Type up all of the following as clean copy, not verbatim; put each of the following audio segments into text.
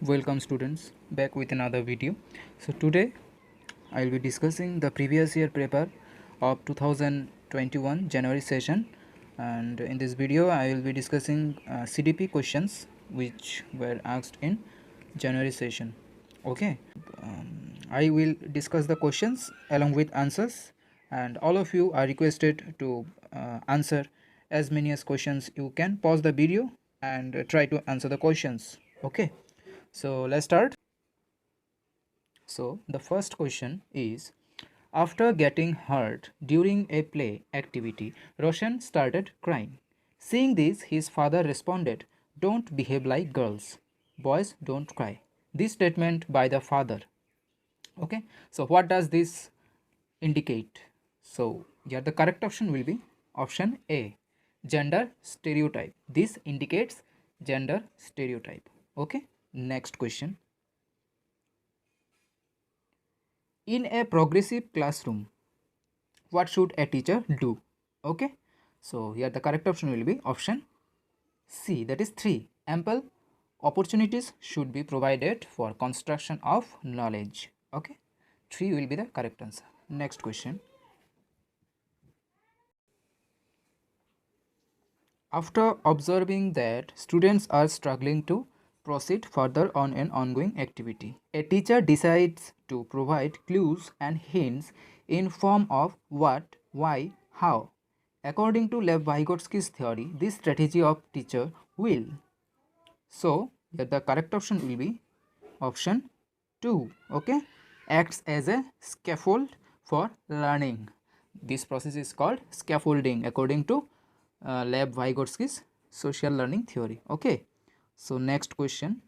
Welcome students back with another video. So today I will be discussing the previous year paper of 2021 January session, and in this video I will be discussing CDP questions which were asked in January session. Okay, I will discuss the questions along with answers, and all of you are requested to answer as many as questions you can. Pause the video and try to answer the questions. Okay, so let's start. So the first question is, after getting hurt during a play activity, Roshan started crying. Seeing this, his father responded, "Don't behave like girls. Boys don't cry." This statement by the father. Okay, so what does this indicate? So here the correct option will be option A, gender stereotype. This indicates gender stereotype. Okay, next question. In a progressive classroom, what should a teacher do? Okay, so here the correct option will be option C, that is 3. Ample opportunities should be provided for construction of knowledge. Okay, 3 will be the correct answer. Next question. After observing that students are struggling to proceed further on an ongoing activity, a teacher decides to provide clues and hints in form of what, why, how. According to Lev Vygotsky's theory, this strategy of teacher will. So, here the correct option will be option 2. Okay, acts as a scaffold for learning. This process is called scaffolding according to Lev Vygotsky's social learning theory. Okay, so next question,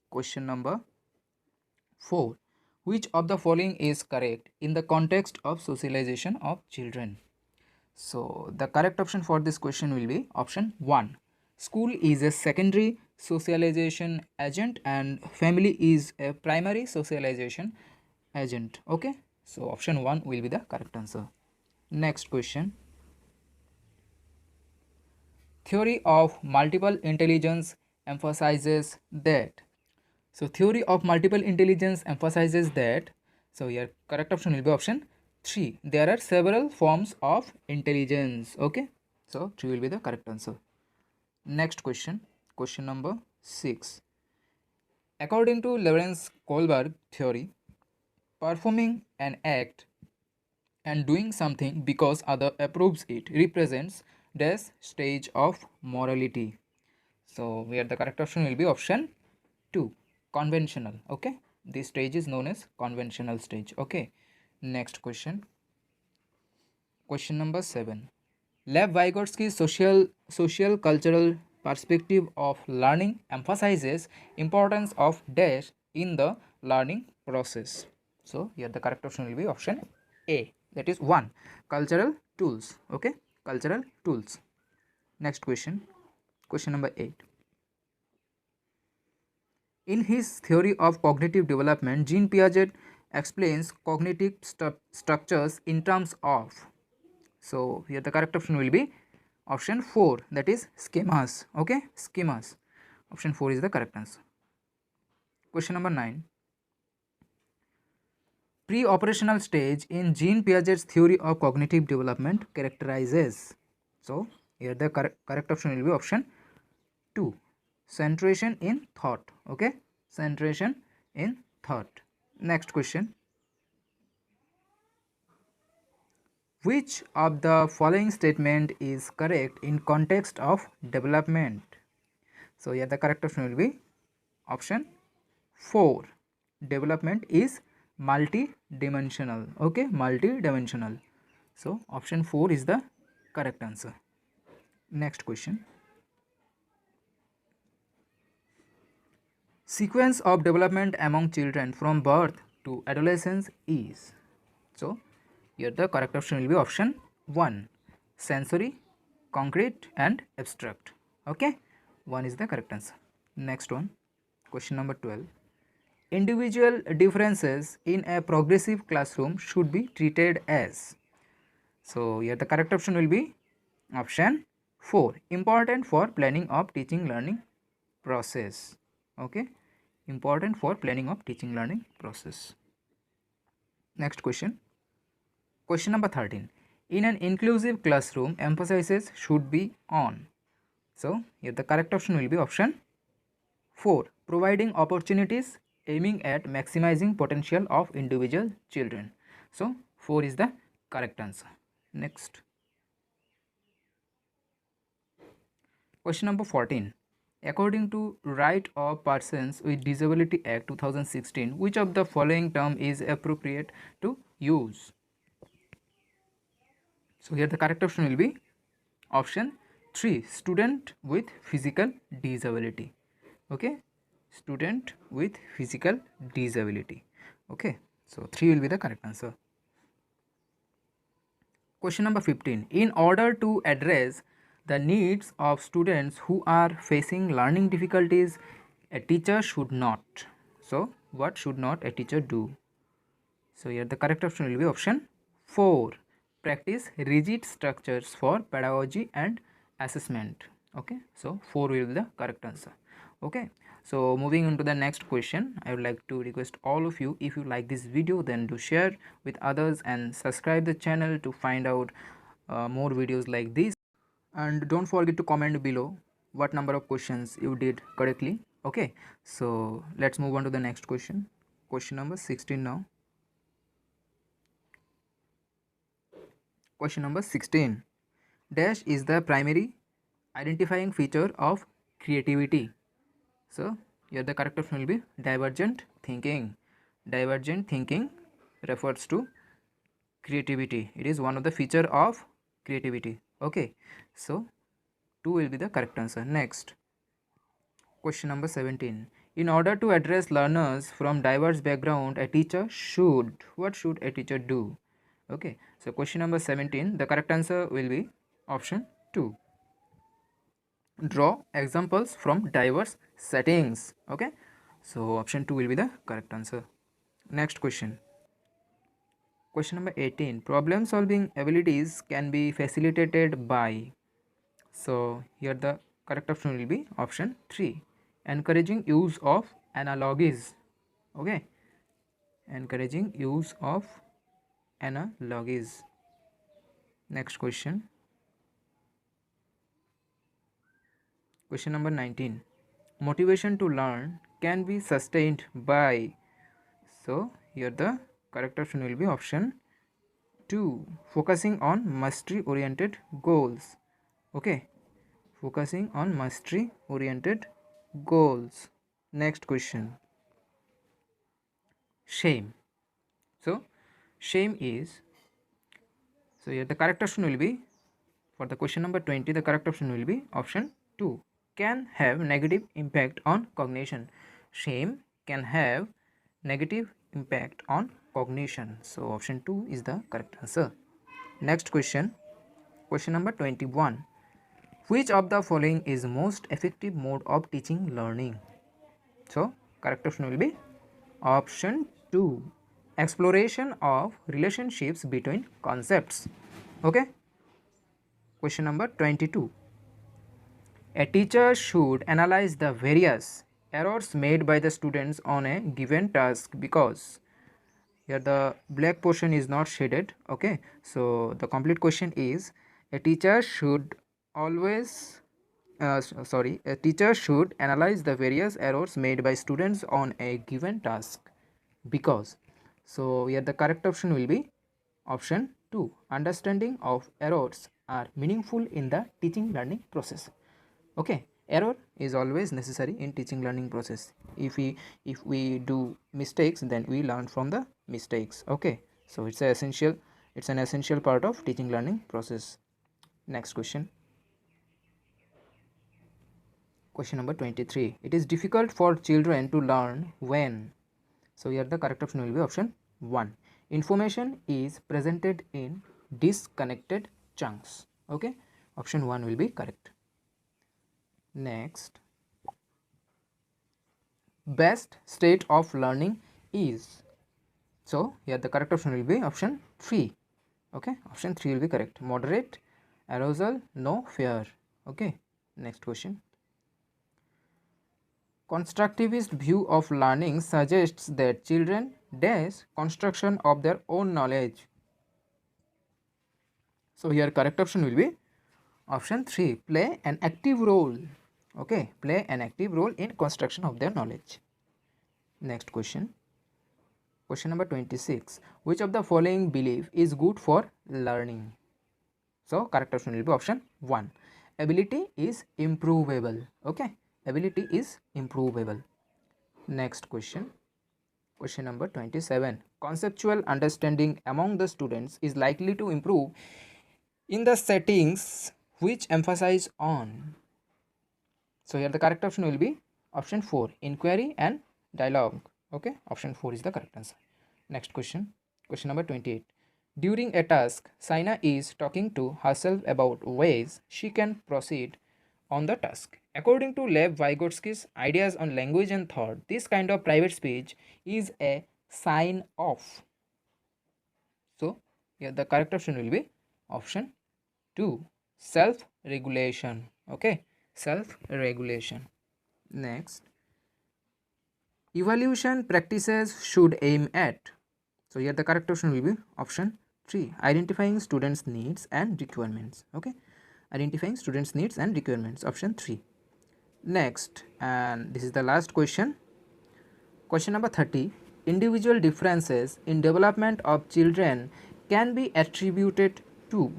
question number 4. Which of the following is correct in the context of socialization of children? So the correct option for this question will be option 1. School is a secondary socialization agent and family is a primary socialization agent. Okay, so option 1 will be the correct answer. Next question. Theory of multiple intelligence emphasizes that. So theory of multiple intelligence emphasizes that. So here correct option will be option 3. There are several forms of intelligence. Okay, so 3 will be the correct answer. Next question, question number 6. According to Lawrence Kohlberg theory, performing an act and doing something because other approves it represents this stage of morality. So here the correct option will be option 2, conventional. Okay, this stage is known as conventional stage. Okay, next question, question number 7. Lev Vygotsky's social cultural perspective of learning emphasizes importance of dash in the learning process. So here the correct option will be option A, that is 1, cultural tools. Okay, cultural tools. Next question, question number 8. In his theory of cognitive development, Jean Piaget explains cognitive structures in terms of. So here the correct option will be option 4, that is schemas. Okay, schemas. Option 4 is the correct answer. Question number 9. Pre-operational stage in Jean Piaget's theory of cognitive development characterizes. So here the correct option will be option 2, centration in thought. Okay, centration in thought. Next question. Which of the following statement is correct in context of development? So here the correct option will be option 4. Development is multi-dimensional. Okay, multi-dimensional. So option 4 is the correct answer. Next question. Sequence of development among children from birth to adolescence is. So here the correct option will be option 1, sensory, concrete and abstract. Okay, 1 is the correct answer. Next one, question number 12. Individual differences in a progressive classroom should be treated as. So here the correct option will be option 4, important for planning of teaching learning process. Okay, important for planning of teaching learning process. Next question. Question number 13. In an inclusive classroom, emphasis should be on. So here the correct option will be option 4. Providing opportunities aiming at maximizing potential of individual children. So 4 is the correct answer. Next. Question number 14. According to Right of Persons with Disability Act 2016, which of the following term is appropriate to use? So here the correct option will be option 3, student with physical disability. Okay, student with physical disability. Okay, so 3 will be the correct answer. Question number 15. In order to address the needs of students who are facing learning difficulties, a teacher should not. So what should not a teacher do? So here the correct option will be option 4. Practice rigid structures for pedagogy and assessment. Okay, so 4 will be the correct answer. Okay, so moving on to the next question, I would like to request all of you, if you like this video, then do share with others and subscribe the channel to find out more videos like this. And don't forget to comment below what number of questions you did correctly. Okay, so let's move on to the next question. Question number 16 now. Question number 16. Dash is the primary identifying feature of creativity. So here the correct option will be divergent thinking. Divergent thinking refers to creativity. It is one of the feature of creativity. Okay, so 2 will be the correct answer. Next, question number 17. In order to address learners from diverse background, a teacher should, what should a teacher do? Okay, so question number 17, the correct answer will be option 2. Draw examples from diverse settings. Okay, so option 2 will be the correct answer. Next question. Question number 18. Problem solving abilities can be facilitated by. So here the correct option will be option 3. Encouraging use of analogies. Okay, encouraging use of analogies. Next question. Question number 19. Motivation to learn can be sustained by. So here the correct option will be option 2. Focusing on mastery oriented goals. Okay, focusing on mastery oriented goals. Next question. Shame. So shame is, so here the correct option will be, for the question number 20, the correct option will be option 2. Can have negative impact on cognition. Shame can have negative impact on cognition. So option 2 is the correct answer. Next question. Question number 21. Which of the following is most effective mode of teaching learning? So correct option will be option 2. Exploration of relationships between concepts. Okay. Question number 22. A teacher should analyze the various errors made by the students on a given task, because here the black portion is not shaded. Okay, so the complete question is, a teacher should always a teacher should analyze the various errors made by students on a given task, because. So here the correct option will be option 2. Understanding of errors are meaningful in the teaching learning process. Okay, error is always necessary in teaching learning process. If we do mistakes, then we learn from the mistakes. Okay, so it's an essential part of teaching learning process. Next question. Question number 23. It is difficult for children to learn when. So here the correct option will be option 1. Information is presented in disconnected chunks. Okay, option 1 will be correct. Next, best state of learning is. So here the correct option will be option 3. Okay, option 3 will be correct. Moderate arousal, no fear. Okay, next question. Constructivist view of learning suggests that children dash construction of their own knowledge. So here correct option will be option 3, play an active role. Okay, play an active role in construction of their knowledge. Next question. Question number 26. Which of the following belief is good for learning? So correct option will be option 1. Ability is improvable. Okay, ability is improvable. Next question. Question number 27. Conceptual understanding among the students is likely to improve in the settings which emphasize on. So here the correct option will be option 4, inquiry and dialogue. Okay, option 4 is the correct answer. Next question. Question number 28. During a task, Saina is talking to herself about ways she can proceed on the task. According to Lev Vygotsky's ideas on language and thought, this kind of private speech is a sign of. So here the correct option will be option 2, self-regulation. Okay, self-regulation. Next, evaluation practices should aim at. So here the correct option will be option 3, identifying students' needs and requirements. Okay, identifying students' needs and requirements, option 3. Next, and this is the last question. Question number 30. Individual differences in development of children can be attributed to.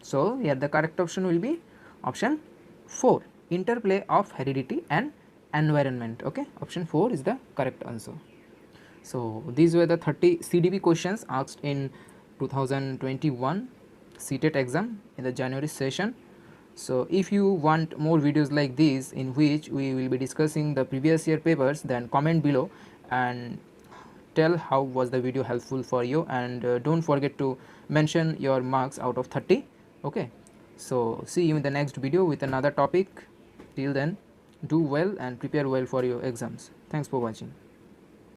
So here the correct option will be option 4, interplay of heredity and environment. Okay, option 4 is the correct answer. So these were the 30 CDP questions asked in 2021 CTET exam in the January session. So if you want more videos like this in which we will be discussing the previous year papers, then comment below and tell how was the video helpful for you, and don't forget to mention your marks out of 30. Okay, so see you in the next video with another topic. Till then, do well and prepare well for your exams. Thanks for watching.